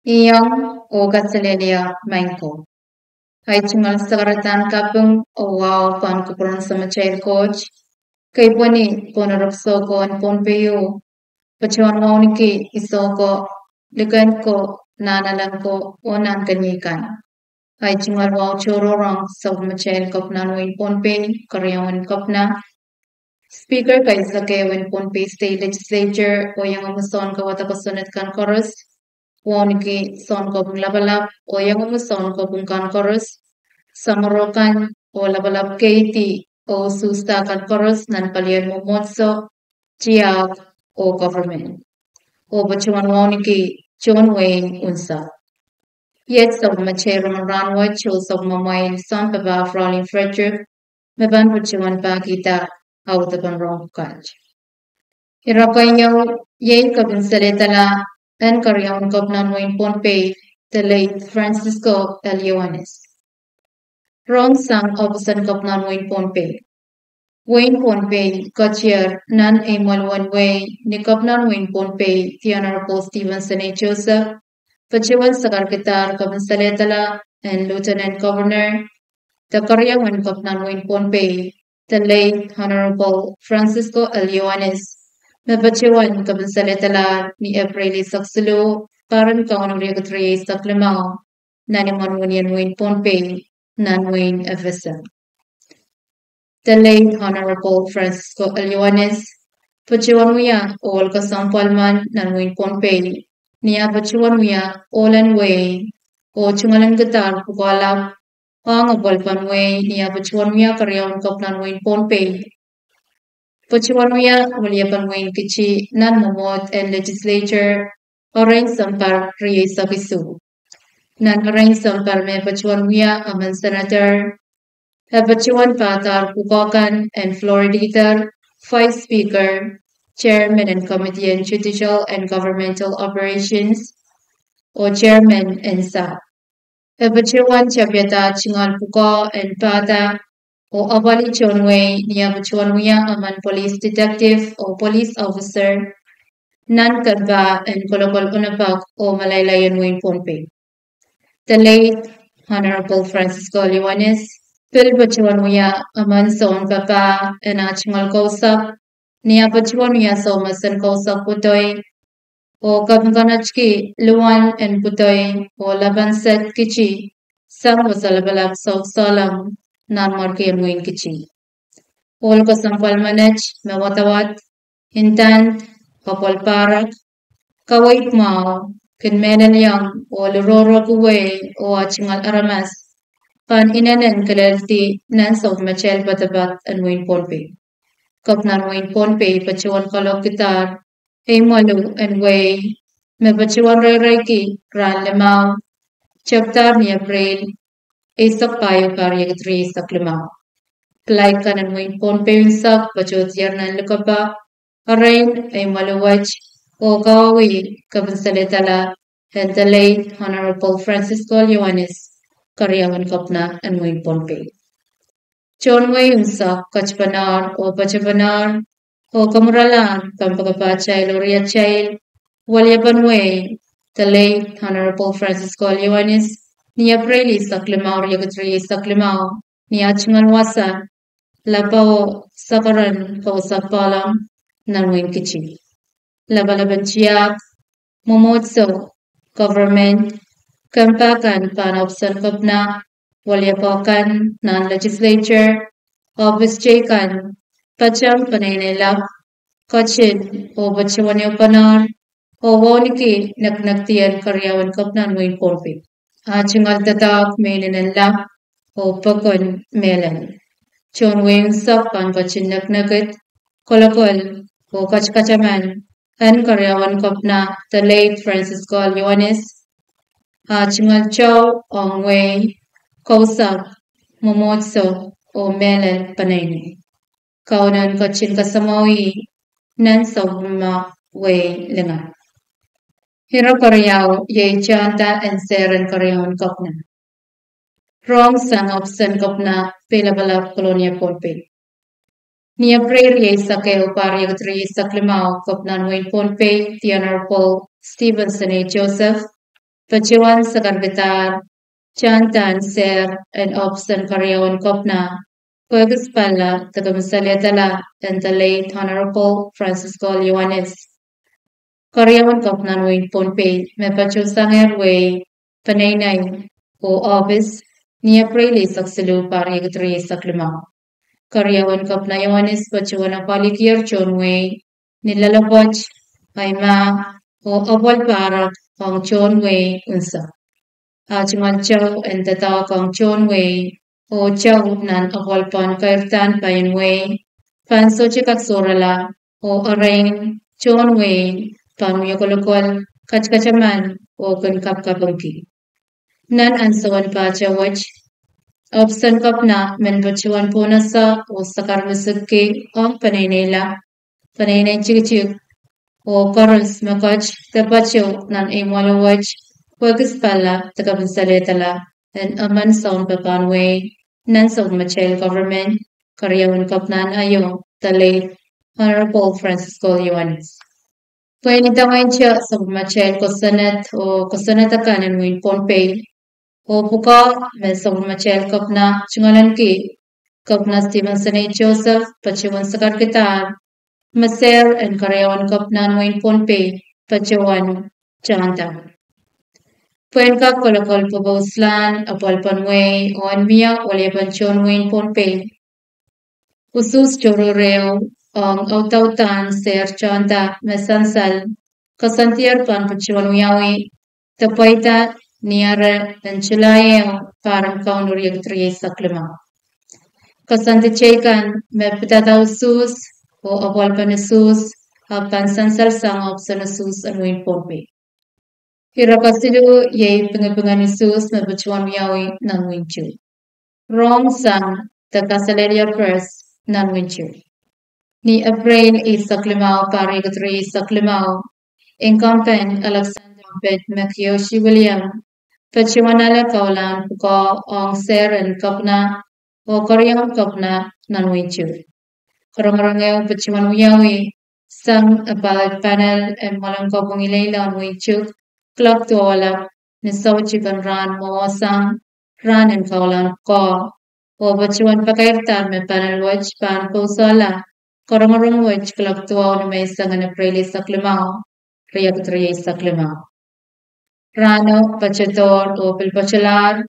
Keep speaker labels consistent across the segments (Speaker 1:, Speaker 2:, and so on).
Speaker 1: Iyong o Gatsalelia Manko. Ay chumal sagaratan kapung o wow pan kupron sama chair coach. Kay poni ponarokso ko an pompeyo. Pachuan mauniki iso ko likan ko nanalan ko o nan kanyikan. Ay chumal wow chororong sa machair kop nanwin pompe karyawan kop na. Speaker kay sa kewin pompe state legislature o yung amuson kawatakosunat kan chorus. Woniki son ko labalap o yung umuson ko kan chorus samorokan o labalap keiti o sustakan chorus nan palian mo motso tiyak o government o bachuan woniki John Wayne unsa yet sa machero ranwa cho sa mamayin son paba Frolin Frederick maban bachuan pa kita autapan rong kaj Irapayaw yay kabin saletala and Karyawan Gopnan Wayne Pompey, the late Francisco L. Ioannis. Wrong sang Obusan Gopnan Wayne Pompey. Wayne Pompey, Gautier, Nan Amal One Way, ni Gopnan Wayne Pompey, the Honorable Stevenson A. Joseph, Pachiwan Sagarkitar Kabansaletala, and Lieutenant Governor, the Karyawan Gopnan Wayne Pompey, the late Honorable Francisco L. Ioannis, Nabachiwan kabansaletala ni Aprili Saksulu, parang kaunang regatri sa Clemao, Naniman Winian Wayne Pompey, Nan Wayne Evison. The late Honorable Francisco Ioannis, Pachiwan Wia, all kasampalman Nan Wayne Pompey, niya Pachiwan Wia, all and way, o chungalan gatar pukalap, pangabalpan way, niya Pachiwan Wia karyawan kap Nan Wayne Pompey, Pachiwanuya William Wayne Kichi Nan Momot and Legislature Orange Sampar Riye Sabisu Nan Orange Sampar Me Pachiwanuya Aman Senator Pachiwan Patar Pukokan and Floridator Vice Speaker Chairman and Committee on Judicial and Governmental Operations or Chairman and SAP Pachiwan Chapiata Chingal Puko and Pata o abali chonway niya chonwaya aman police detective o police officer nan kadba and kolokol unapak o malaylayan Wayne Pompey. The late Honorable Francisco Ioannis, Phil Bachwanwaya aman son papa and achmal kausap niya Bachwanwaya so masan kausap putoy o kabnganachki luwan and putoy o labanset kichi sang wasalabalak so salam nan markian Wayne Kichi. All ko sampal manage, mawatawat, hintan, kapal parak, kawait mao, kinmenan yang, o luroro kuwe, o achingal aramas, pan inanen kalalti nan sa machel batabat and Wayne Pompey. Kapnan Wayne Pompey, pachuan kalok gitar, ay malu and way, me pachuan ray ran lemao, chapter ni April, Isak payo karya katri isak limao. Kalay ka ng Wayne Pompey insak, pachot yan ng lukaba, arain ay maluwaj, o kawawi, kabansaletala, and the late Honorable Francisco Ioannis, karyawan kapna and Wayne Pompey. John Wayne insak, kachpanar, o pachapanar, o kamuralan, kampagapachay, loriachay, walyapan way, the late Honorable Francisco Ioannis, ni Aprili sa Clemao Riagatri sa Clemao, ni Achingan Wasa, Lapao Sakaran Kausapalam, Nanwin Kichi. Labalaban Chiak, Momotso, Government, Kampakan Panopsan Kapna, Walyapokan, Non-Legislature, Office Jakan, Pacham Panenelap, Kachin, O Bachawanyo Panar, O Woniki, Naknaktian Karyawan Kapnan Wayne Pompey. Achingal tatak menin lak o pakon melan. Chon Wayne sak pan kachinak nagat kolokol o kachkachaman an karyawan kapna the late Francisco Ioannis. Achingal chow ong way kausak momotso o melan panay. Kaunan kachin kasamawi nan sa way lengan. Hiro karyaw yay chanta and seren karyawan kapna. Wrong sang opsan kapna pelabalap kolonia Pompey. Nia prayer yay sakay upari gatri sa Clemao kapnan Wayne Pompey, the Honorable Stevenson A. Joseph, Pachiwan Sagarbitar, Chantan Ser, and Obstan Karyawan Kopna, Pala, Tagamasaletala, and the late Honorable Francisco Leones. Karyawan Kopnan Wing Ponpe, Mepacho Sanger Way, Panaynay, O Office, Nia Prele Saksilu Parigatri Saklima. Karyawan Kopna Yones Pachuana Palikir Chonway, Nilalapach, Aima, O Obal Parak, Hong Chonway, Unsa. Achiman Chow and the Talk on Chonway, O Chow Nan Avolpon Kairtan Painway, Pansochikak Sorala, O Arain, Chonway, Pamuyakolokol, Kachkachaman, O Kunkapkapunki. Nan Ansawan Pachawach, Obstan Kapna, Menbachuan Ponasa, O Sakarmasuki, O Panenela, Panene Chichik, O Corals Makach, the Pacho, Nan Amolawach, Workispala, the Kabansaletala, and Aman Sound Papanway, Nans of Machel government, Karyawan Kapnan Ayo, the late Honorable Francisco Yohanes. Pwede siya sa Machel Kosanet o Kosanatakan and Win Pompey, o Puka, Mesog Machel Kapna, Chungalan Ki, Kapna Stevenson A. Joseph, Pachiwan Sakarkitar, Maser and Karyawan Kapnan Win Pompey, Pachiwan Chanta. Puenka Kolokol Paboslan, Apalpanway, Oanmia, Olebanchon Win Pompey. Usus Chororeo, Autautan, Ser Chanta, Mesansal, Kasantier Pan Pachiwanuyawi, Tapaita, Niara, and Chilayeo, Param Kaunuriak Tri Saklima. Kasantichekan, Mepitata Usus, O Apalpanasus, Apan Sansal Sang of Sanasus and Win Pompey. Hirakasidu ye pingapunganisus na bachuan miyawi ng winchu. Wrong sang the Casaleria Press ng winchu. Ni April Isaklimao Parigatri Isaklimao Incumbent Alexander Bet Makiyoshi William Pachiwanala Kaulan Puko Ong Seren Kapna o Korean Kapna ng winchu. Karangarangeo Pachiwan miyawi sang about panel and malangkopong ilayla ng winchu. Club tuwala ni Chicken Ran Mawasang Ran and Kaulan Ko o Bachuan Pakairtan me panel watch pan Pusala Korongarong watch Club tuwaw ni may isang na Preli Saklimao Riyak Saklimao Rano Pachator o Pilpachalar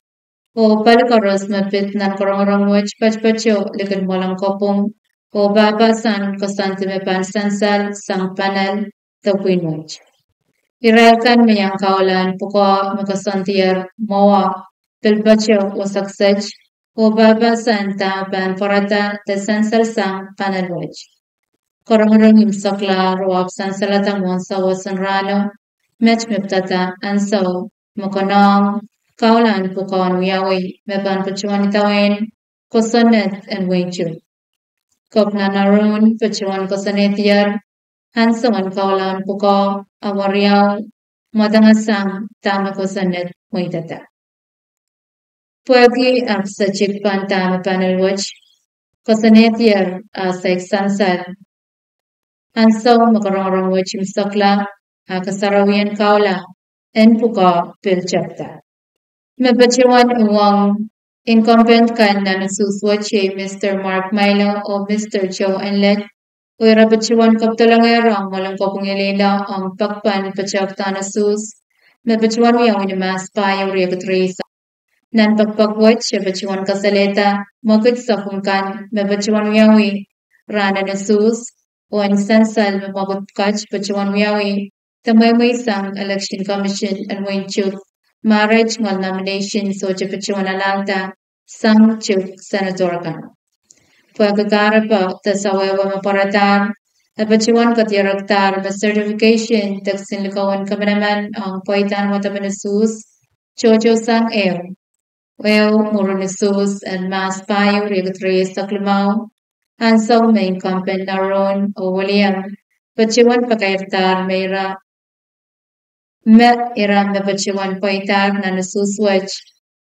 Speaker 1: o Palakaros mapit ng Korongarong watch Pachpacho likod mo lang kopong o Babasan Kostante me pan Sansal Sang Panel Tawin watch. Iralkan miyang kaulan puko makasantier moa pilbacho o saksej o babasan ta pan porata te sansal sang panalwaj. Korongorong imsakla roab sansalatang monsa wasan rano mech miptata anso mokonong kaulan puko nuyawi mepan pachuan itawin kosonet and waychu. Kopna narun pachuan kosanetier Hanson kaulan puko awariaw madangasang tama ko sanet moitata. Puagi ang sa chikpan tama panalwach kosanetier sa eksansal. Hanso makarorong wach imsakla kasarawian kaula en puko pilchapta. Mabachiwan uwang incumbent kan na nasuswache Mr. Mark Milo o Mr. Joe Enlet Uira bachuan kaptalangera ang walang kapungilila ang pakpan pachakta na sus. Me bachuan uyang unimas pa yung riyakutrisa. Nan pagpakwat siya bachuan kasaleta. Magod sa kungkan me bachuan uyawi. Rana na sus. O ang sansal me magod kach bachuan uyawi. Tamay may isang election commission and wayne chuk. Marriage ngal nomination so siya bachuan alangta. Sang chuk senator kan. Pagkakarapa tasawewa maparatar napachuan katiyaraktar ma certification taksin likawan kamanaman ang paitan matamanusus chocho sang murunisus and mas payo rigatri saklimao ansaw may incumbent naron o William pachuan pakairtar mayra iram napachuan paitar na nasuswach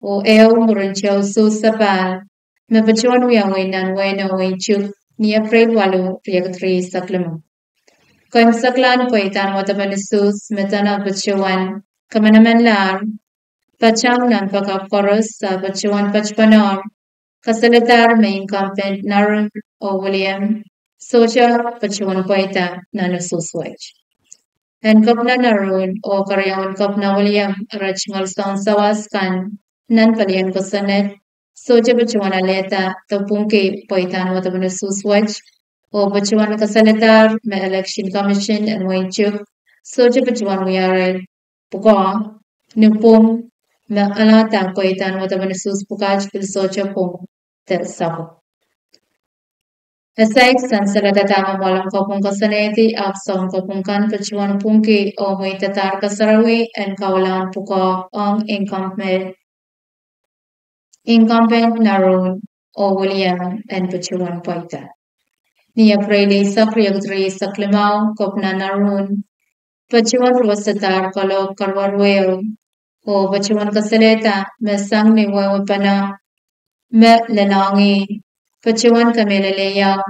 Speaker 1: o murunchaw susapal Mapachuan uyawin nan weno winchuk ni April walu riyagatri saklamo. Koim saklan po itan watapanusus metana pachuan Kamanaman lar, Pachang nan pagkakoros sa Bachuan Pachpanor, Kasalatar may incumbent Narun o William, Socha Pachuan Poeta Nanasuswach. And Kapna Narun o Karyawan Kapna William Rachngal Song Sawaskan, Nan Palian Kosanet, Socha Pachuan Aleta, Tapunke Poetan Watabanususwach, o Pachuan Kasalatar, may Election Commission and Wainchuk, Socha Pachuan Wiared, Pukaw, Nupum, na alata Poetan Watabanusus Pukaj Pilsocha Pum, Tel Sabo. Aside sansalatama walang kapung kasaneti aksong kapungkan pachuan pungki o may tatar kasarawi and kawalan puka ang incumbent Narun o William and pachuan poita. Niya prele sakriyagdri saklimaw kopna Narun pachuan ruwasatar kalog karwarweo o pachuan kasaleta mesang ni wawapana me lanangi pachuan kamelaleyang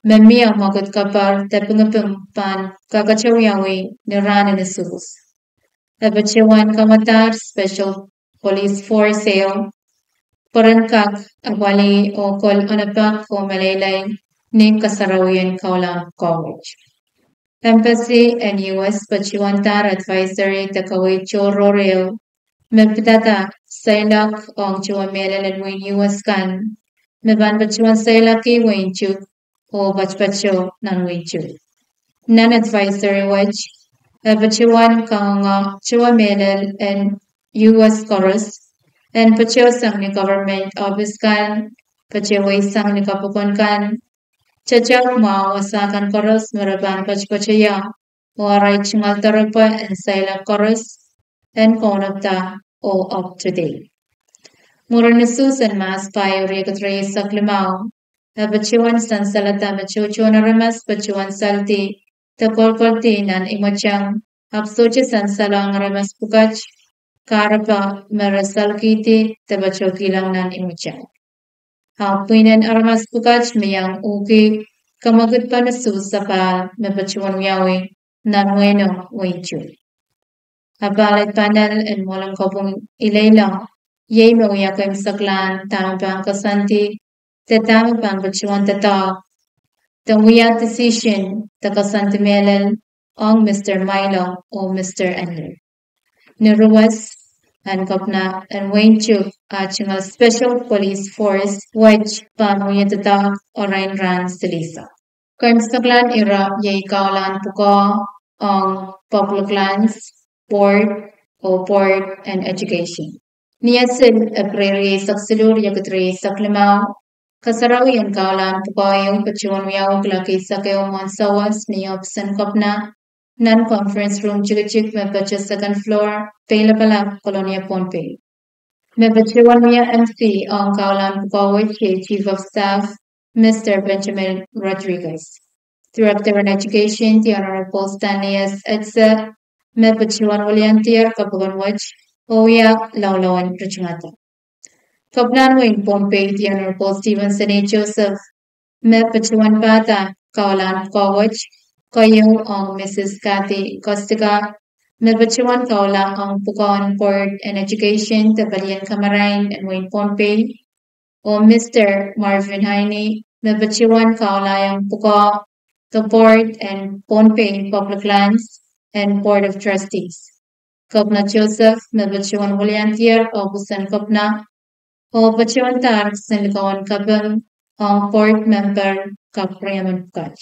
Speaker 1: Memia magot kapar tepungapum pan kakachawiawi ni Rana Nesus. Abachewan kamatar special police force sale Parankak Abali o Kol Anapak o Malaylay ni Kasarawian Kaulang College. Embassy and U.S. Pachiwantar Advisory Takaway Choro Rail Mepitata Sailak Ong Chuamelal and Wayne U.S. Kan Meban Pachiwan Sailaki Wayne Chuk o Bachpacho ng Wichu. Non-advisory watch, Bachuan Kanga Chua and U.S. Chorus, and Pacho sang ni government office kan, Pachaway sang ni kapukon kan, Chachak wasakan chorus maraban Pachpachaya, Waray Chingal Taropa and Saila chorus, and Konapta o up to date. Muranasus and Mas Payo Regatray Saklimao, Bachuan Sansalata Bachuchuan Ramas Bachuan Salti, Takolkolti nan Imachang, Absoche Sansalang Ramas Pukach, Karapa Marasalkiti, Tabachokilang nan Imachang. Hapuinan Aramas Pukach Mayang Uki, Kamagut Panasus Sapa, Mabachuan Yawi, Nanweno Winchu. A ballot panel and Molang Kopung Ilaylang, Yay Moyakim Saklan, Tamapang Kasanti, the Tamapang Bachuan Tata, the Wiyat decision, the Kasantimelal, on Mr. Milo or Mr. Enler. Niruwas and Kopna and Wayne Chuk acting special police force, which Panuyatata or Rain Ran Silisa. Karmstaklan era Yay Kaulan Puka on public lands, board or board and education. Niyasil a prairie saksilur yakatre saklimao, Kasarawi and Kaulan Pukoyong Pachuan Miao Klaki Sakeo Monsawas Niopsan Kopna, non-conference room Chikichik Mepacha second floor, Pelapala, Colonia Pompe. Mepachuan Mia MC on Kaulan Pukowich, Chief of Staff, Mr. Benjamin Rodriguez. Director in Education, the Honorable Stanley S. Edsa, Mepachuan Williantier Kapuganwich, Oya Laulawan Richmata. Kaplan Wayne Pompey, the Honorable Stephenson A. Joseph, Mepachuan Pata, Kaulan Kowich, Koyo on Mrs. Kathy Costiga, Mepachuan Kaula on Pukon Board and Education, the Balian Camarain and Wayne Pompey, or Mr. Marvin Heine, Mepachuan Kaula on Puko, the Board and Pompey Public Lands and Board of Trustees. Kopna Joseph, Mepachuan Williantier, Obusan Kopna, o Pachuan Tark, Senikawan Kabang, Port Member Kapriyaman Kach.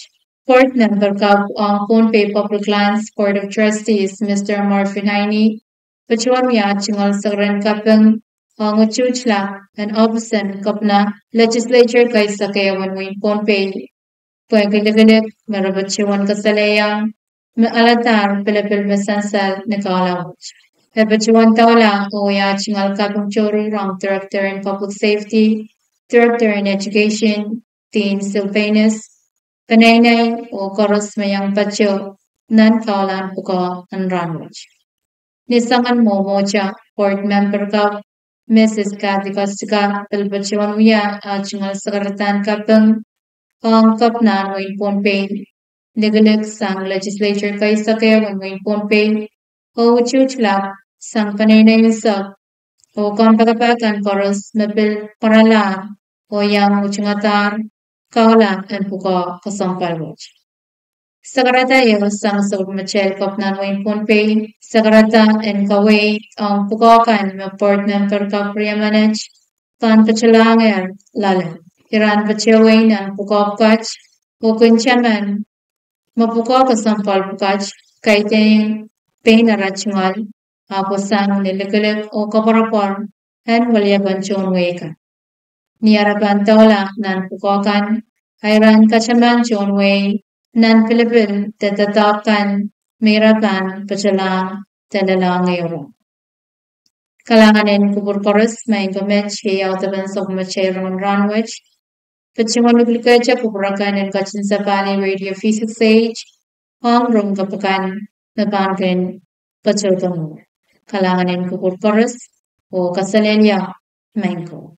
Speaker 1: Port Member Kap on Pompey Public Lands Board of Trustees, Mr. Marvin Heine, Pachuan Yachingal Sagran Kapang, on Uchuchla, and Obusan Kopna, Legislature Kaisakayawan Wayne Pompey, Puegiligilik, Marabachuan Kasalaya, Alatar, Pilipil Mesansal, Nikalawich. Pachuan Taula, Oya Chingal Kapung Chori, Wrong Director in Public Safety, Director in Education, Dean Silvanus, Panaynay o Koros Mayang Pacho, Nan Kaulan Puko, and Ranwich. Nisangan Momocha, Board Member Kap, Mrs. Kathy Costiga, Pilpachuan Wia, Chingal Sakaratan Kapung, Hong Kapnan Wayne Pompey, Ligalig Sang Legislature Kaisake, Wayne Pompey, O Chuchlap, sang panay na yusak o kampagapakan koros mapil parala o yang uchungatar kaula en puko kasampal wach. Sagarata yo sang sob machel kopnan wain punpe sagarata en kaway ang pukokan maport ng perkapriyamanach kan pachalangan lalan. Iran pachawain ang pukokach o kunchaman mapuko kasampal pukach kaiting pain arachmal aposan nilikulip o kaparapor en walyaban chon weka. Niarapan tawla nan pukokan ayran kachaman chon way nan Pilipin tetatakan mirapan pachalang talalang ngayon. Kalanganin kubur koros may gomech hiyaw taban sa kumachayron ranwich. Pachiman nuglikacha kuburakan and kachin sa pali radio physics age. Hong rong kapakan na bangkin pachotong. Kalanganin kubur koros o kasalenya mangko.